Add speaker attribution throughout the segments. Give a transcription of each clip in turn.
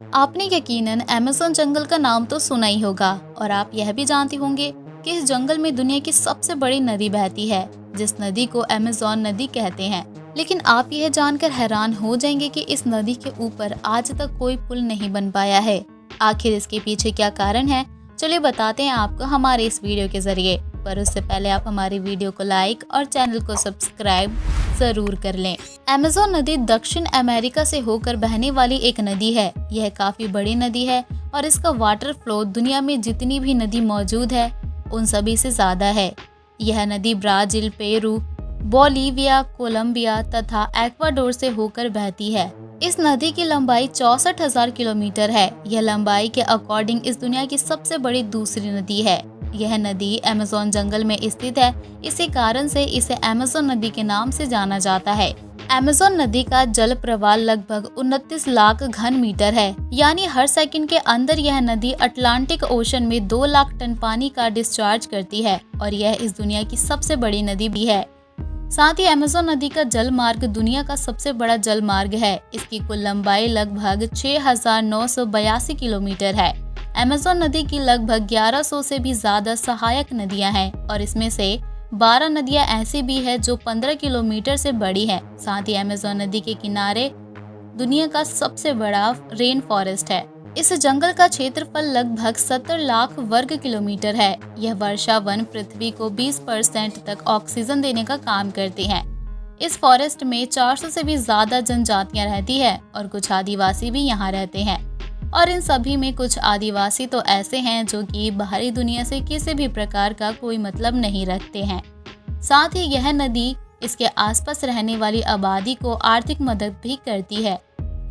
Speaker 1: आपने यकीनन अमेज़न जंगल का नाम तो सुना ही होगा और आप यह भी जानते होंगे कि इस जंगल में दुनिया की सबसे बड़ी नदी बहती है, जिस नदी को अमेज़न नदी कहते हैं। लेकिन आप यह जानकर हैरान हो जाएंगे कि इस नदी के ऊपर आज तक कोई पुल नहीं बन पाया है। आखिर इसके पीछे क्या कारण है, चलिए बताते हैं आपको हमारे इस वीडियो के जरिए। पर उससे पहले आप हमारी वीडियो को लाइक और चैनल को सब्सक्राइब जरूर कर लें। अमेज़न नदी दक्षिण अमेरिका से होकर बहने वाली एक नदी है। यह काफी बड़ी नदी है और इसका वाटर फ्लो दुनिया में जितनी भी नदी मौजूद है उन सभी से ज्यादा है। यह नदी ब्राजील, पेरू, बोलीविया, कोलंबिया तथा एक्वाडोर से होकर बहती है। इस नदी की लंबाई 64,000 किलोमीटर है। यह लंबाई के अकॉर्डिंग इस दुनिया की सबसे बड़ी दूसरी नदी है। यह नदी अमेज़न जंगल में स्थित है, इसी कारण से इसे अमेज़न नदी के नाम से जाना जाता है। अमेज़न नदी का जल प्रवाह लगभग 29 लाख घन मीटर है, यानी हर सेकंड के अंदर यह नदी अटलांटिक ओशन में 2 लाख टन पानी का डिस्चार्ज करती है और यह इस दुनिया की सबसे बड़ी नदी भी है। साथ ही अमेज़न नदी का जल मार्ग दुनिया का सबसे बड़ा जल मार्ग है। इसकी कुल लंबाई लगभग 6,982 किलोमीटर है। अमेज़न नदी की लगभग 1100 से भी ज्यादा सहायक नदियां हैं और इसमें से 12 नदियां ऐसी भी है जो 15 किलोमीटर से बड़ी हैं। साथ ही अमेज़न नदी के किनारे दुनिया का सबसे बड़ा रेन फॉरेस्ट है। इस जंगल का क्षेत्रफल लगभग 70 लाख वर्ग किलोमीटर है। यह वर्षा वन पृथ्वी को 20% तक ऑक्सीजन देने का काम करते हैं। इस फॉरेस्ट में 400 से भी ज्यादा जनजातियां रहती है और कुछ आदिवासी भी यहाँ रहते हैं। और इन सभी में कुछ आदिवासी तो ऐसे हैं जो कि बाहरी दुनिया से किसी भी प्रकार का कोई मतलब नहीं रखते हैं। साथ ही यह नदी इसके आसपास रहने वाली आबादी को आर्थिक मदद भी करती है।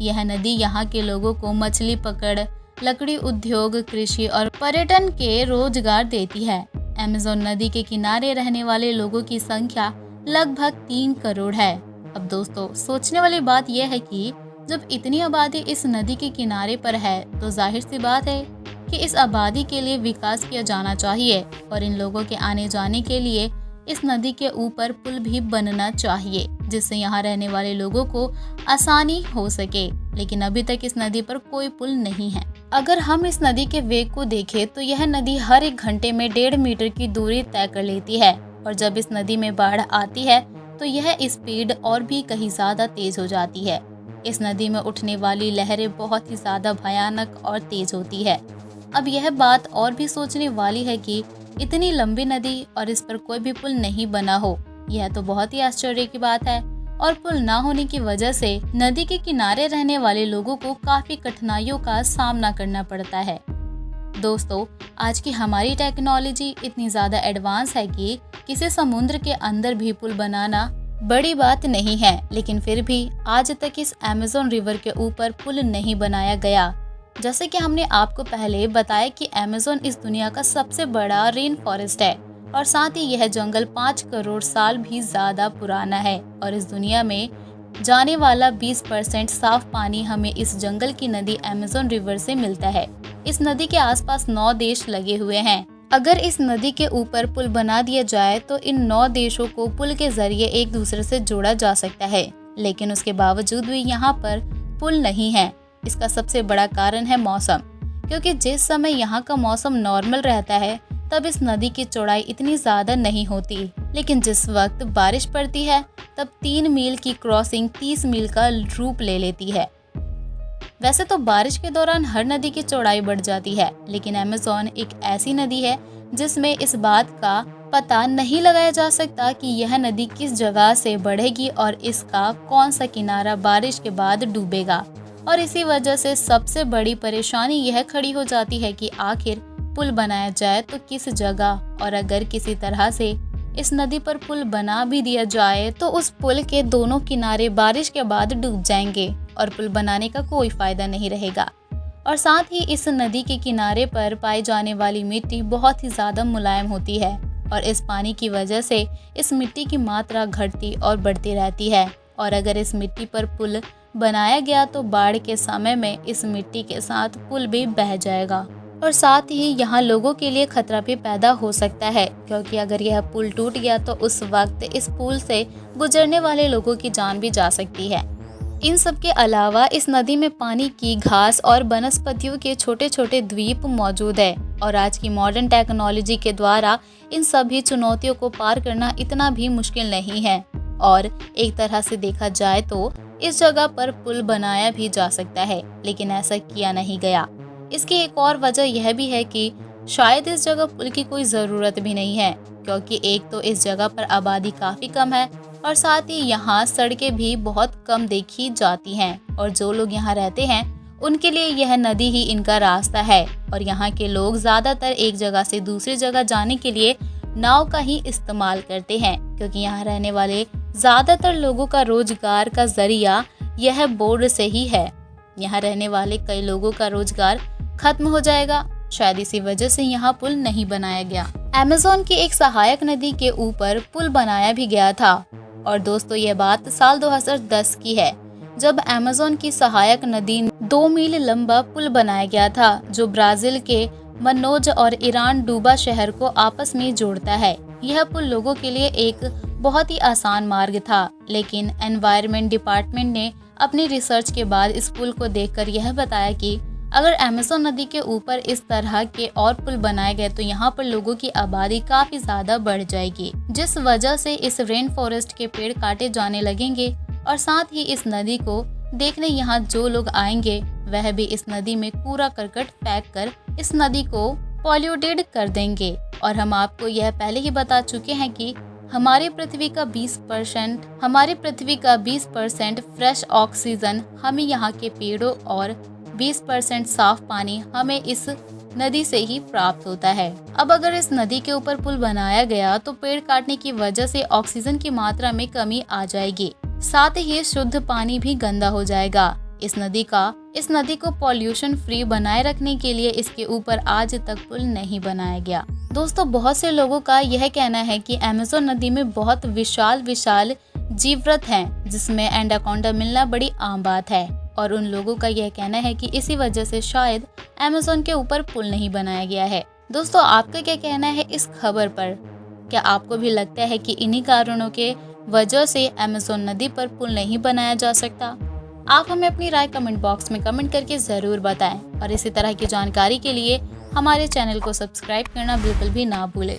Speaker 1: यह नदी यहाँ के लोगों को मछली पकड़, लकड़ी उद्योग, कृषि और पर्यटन के रोजगार देती है। अमेज़न नदी के किनारे रहने वाले लोगों की संख्या लगभग 3 करोड़ है। अब दोस्तों, सोचने वाली बात यह है कि जब इतनी आबादी इस नदी के किनारे पर है तो जाहिर सी बात है कि इस आबादी के लिए विकास किया जाना चाहिए और इन लोगों के आने जाने के लिए इस नदी के ऊपर पुल भी बनना चाहिए, जिससे यहाँ रहने वाले लोगों को आसानी हो सके। लेकिन अभी तक इस नदी पर कोई पुल नहीं है। अगर हम इस नदी के वेग को देखें तो यह नदी हर 1 घंटे में 1.5 मीटर की दूरी तय कर लेती है और जब इस नदी में बाढ़ आती है तो यह स्पीड और भी कहीं ज्यादा तेज हो जाती है। इस नदी में उठने वाली लहरें बहुत ही ज्यादा भयानक और तेज होती है। अब यह बात और भी सोचने वाली है कि इतनी लंबी नदी और इस पर कोई भी पुल नहीं बना हो। यह तो बहुत ही आश्चर्य की बात है और पुल ना होने की वजह से नदी के किनारे रहने वाले लोगों को काफी कठिनाइयों का सामना करना पड़ता है। दोस्तों, आज की हमारी टेक्नोलॉजी इतनी ज्यादा एडवांस है कि किसी समुद्र के अंदर भी पुल बनाना बड़ी बात नहीं है, लेकिन फिर भी आज तक इस अमेज़न रिवर के ऊपर पुल नहीं बनाया गया। जैसे कि हमने आपको पहले बताया कि अमेज़न इस दुनिया का सबसे बड़ा रेन फॉरेस्ट है और साथ ही यह जंगल 5 करोड़ साल भी ज्यादा पुराना है और इस दुनिया में जाने वाला 20% साफ पानी हमें इस जंगल की नदी अमेज़न रिवर से मिलता है। इस नदी के आसपास 9 देश लगे हुए हैं। अगर इस नदी के ऊपर पुल बना दिया जाए तो इन 9 देशों को पुल के जरिए एक दूसरे से जोड़ा जा सकता है, लेकिन उसके बावजूद भी यहाँ पर पुल नहीं है। इसका सबसे बड़ा कारण है मौसम, क्योंकि जिस समय यहाँ का मौसम नॉर्मल रहता है तब इस नदी की चौड़ाई इतनी ज्यादा नहीं होती, लेकिन जिस वक्त बारिश पड़ती है तब 3 मील की क्रॉसिंग 30 मील का रूप ले लेती है। वैसे तो बारिश के दौरान हर नदी की चौड़ाई बढ़ जाती है, लेकिन अमेज़न एक ऐसी नदी है जिसमें इस बात का पता नहीं लगाया जा सकता कि यह नदी किस जगह से बढ़ेगी और इसका कौन सा किनारा बारिश के बाद डूबेगा। और इसी वजह से सबसे बड़ी परेशानी यह खड़ी हो जाती है कि आखिर पुल बनाया जाए तो किस जगह, और अगर किसी तरह से इस नदी पर पुल बना भी दिया जाए तो उस पुल के दोनों किनारे बारिश के बाद डूब जाएंगे और पुल बनाने का कोई फायदा नहीं रहेगा। और साथ ही इस नदी के किनारे पर पाई जाने वाली मिट्टी बहुत ही ज्यादा मुलायम होती है और इस पानी की वजह से इस मिट्टी की मात्रा घटती और बढ़ती रहती है। और अगर इस मिट्टी पर पुल बनाया गया तो बाढ़ के समय में इस मिट्टी के साथ पुल भी बह जाएगा और साथ ही यहाँ लोगों के लिए खतरा भी पैदा हो सकता है, क्योंकि अगर यह पुल टूट गया तो उस वक्त इस पुल से गुजरने वाले लोगों की जान भी जा सकती है। इन सब के अलावा इस नदी में पानी की घास और वनस्पतियों के छोटे छोटे द्वीप मौजूद है और आज की मॉडर्न टेक्नोलॉजी के द्वारा इन सभी चुनौतियों को पार करना इतना भी मुश्किल नहीं है। और एक तरह से देखा जाए तो इस जगह पर पुल बनाया भी जा सकता है, लेकिन ऐसा किया नहीं गया। इसकी एक और वजह यह भी है कि शायद इस जगह पुल की कोई ज़रूरत भी नहीं है, क्योंकि एक तो इस जगह पर आबादी काफ़ी कम है और साथ ही यहाँ सड़कें भी बहुत कम देखी जाती हैं और जो लोग यहाँ रहते हैं उनके लिए यह नदी ही इनका रास्ता है। और यहाँ के लोग ज़्यादातर एक जगह से दूसरी जगह जाने के लिए नाव का ही इस्तेमाल करते हैं, क्योंकि यहाँ रहने वाले ज़्यादातर लोगों का रोजगार का जरिया यह बोट से ही है। यहाँ रहने वाले कई लोगों का रोजगार खत्म हो जाएगा, शायद इसी वजह से यहाँ पुल नहीं बनाया गया। अमेज़न की एक सहायक नदी के ऊपर पुल बनाया भी गया था और दोस्तों ये बात साल 2010 की है, जब अमेज़न की सहायक नदी 2 मील लंबा पुल बनाया गया था जो ब्राजील के मनोज और ईरान डूबा शहर को आपस में जोड़ता है। यह पुल लोगों के लिए एक बहुत ही आसान मार्ग था, लेकिन एनवायरनमेंट डिपार्टमेंट ने अपनी रिसर्च के बाद इस पुल को देखकर यह बताया कि अगर अमेज़न नदी के ऊपर इस तरह के और पुल बनाए गए तो यहाँ पर लोगों की आबादी काफी ज्यादा बढ़ जाएगी, जिस वजह से इस रेन फॉरेस्ट के पेड़ काटे जाने लगेंगे और साथ ही इस नदी को देखने यहाँ जो लोग आएंगे वह भी इस नदी में कूड़ा करकट फेंक कर इस नदी को पॉल्यूटेड कर देंगे। और हम आपको यह पहले ही बता चुके हैं कि हमारी पृथ्वी का 20% फ्रेश ऑक्सीजन हमें यहाँ के पेड़ों और 20% साफ पानी हमें इस नदी से ही प्राप्त होता है। अब अगर इस नदी के ऊपर पुल बनाया गया तो पेड़ काटने की वजह से ऑक्सीजन की मात्रा में कमी आ जाएगी, साथ ही शुद्ध पानी भी गंदा हो जाएगा। इस नदी को पॉल्यूशन फ्री बनाए रखने के लिए इसके ऊपर आज तक पुल नहीं बनाया गया। दोस्तों बहुत से लोगों का यह कहना है कि अमेज़न नदी में बहुत विशाल जीवरत हैं, जिसमें एनाकोंडा मिलना बड़ी आम बात है और उन लोगों का यह कहना है कि इसी वजह से शायद अमेज़न के ऊपर पुल नहीं बनाया गया है। दोस्तों आपका क्या कहना है इस खबर पर? क्या आपको भी लगता है कि इन्हीं कारणों के वजह से अमेज़न नदी पर पुल नहीं बनाया जा सकता? आप हमें अपनी राय कमेंट बॉक्स में कमेंट करके ज़रूर बताएं और इसी तरह की जानकारी के लिए हमारे चैनल को सब्सक्राइब करना बिल्कुल भी ना भूलें।